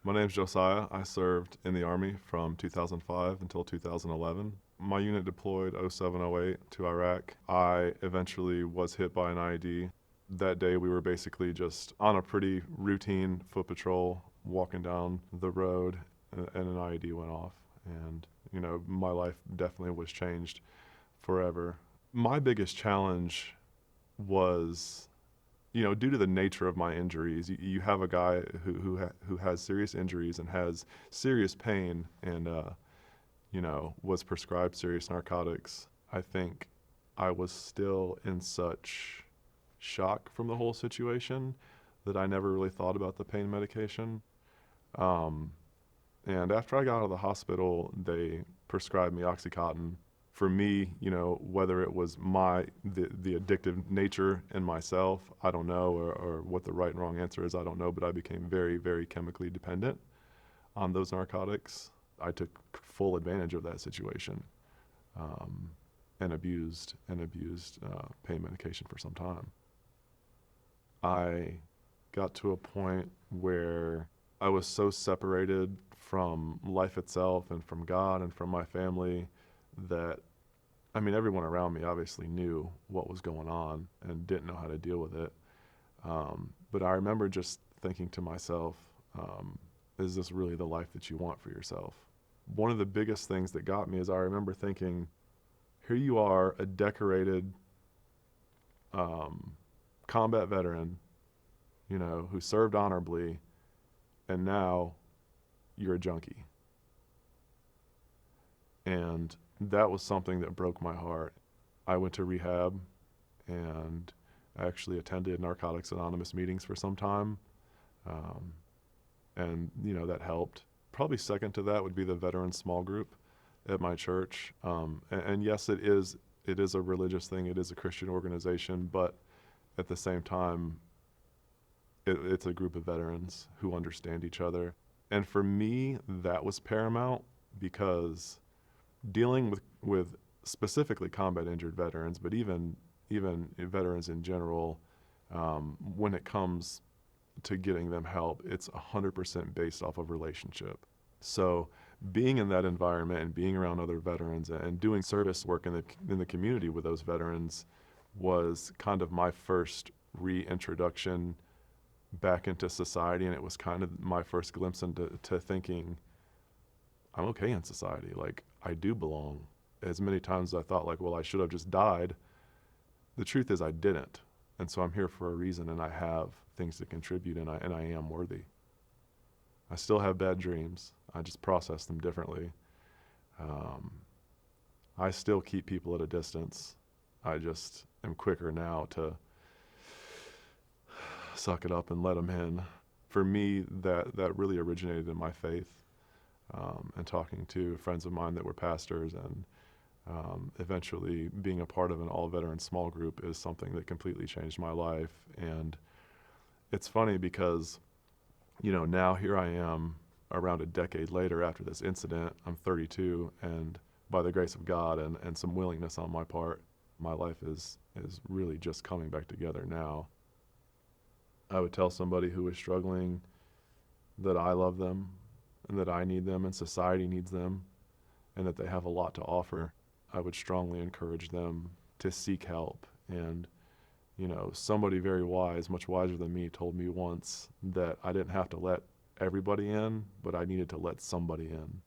My name's Josiah. I served in the Army from 2005 until 2011. My unit deployed 0708 to Iraq. I eventually was hit by an IED. That day we were basically just on a pretty routine foot patrol, walking down the road, and an IED went off. And, my life definitely was changed forever. My biggest challenge was due to the nature of my injuries, you have a guy who has serious injuries and has serious pain and, was prescribed serious narcotics. I think I was still in such shock from the whole situation that I never really thought about the pain medication. Um, and after I got out of the hospital, they prescribed me Oxycontin. For me, whether it was the addictive nature in myself, I don't know, or what the right and wrong answer is, I don't know, but I became very, very chemically dependent on those narcotics. I took full advantage of that situation, and abused pain medication for some time. I got to a point where I was so separated from life itself and from God and from my family that, everyone around me obviously knew what was going on and didn't know how to deal with it. But I remember just thinking to myself, is this really the life that you want for yourself? One of the biggest things that got me is I remember thinking, here you are, a decorated combat veteran, who served honorably, and now you're a junkie. And that was something that broke my heart. I went to rehab and I actually attended Narcotics Anonymous meetings for some time. And that helped. Probably second to that would be the veteran small group at my church. And yes, it is a religious thing. It is a Christian organization, but at the same time, it's a group of veterans who understand each other. And for me, that was paramount because dealing with specifically combat injured veterans, but even veterans in general, when it comes to getting them help, it's 100% based off of relationship. So being in that environment and being around other veterans and doing service work in the community with those veterans was kind of my first reintroduction back into society, and it was kind of my first glimpse into thinking, I'm okay in society. Like, I do belong. As many times as I thought, like, well, I should have just died. The truth is I didn't. And so I'm here for a reason, and I have things to contribute, and I am worthy. I still have bad dreams. I just process them differently. I still keep people at a distance. I just am quicker now to suck it up and let them in. For me, that really originated in my faith, and talking to friends of mine that were pastors, and eventually being a part of an all-veteran small group is something that completely changed my life. And it's funny because, now here I am around a decade later after this incident. I'm 32, and by the grace of God and some willingness on my part, my life is really just coming back together now. I would tell somebody who is struggling that I love them and that I need them and society needs them and that they have a lot to offer. I would strongly encourage them to seek help. And, somebody very wise, much wiser than me, told me once that I didn't have to let everybody in, but I needed to let somebody in.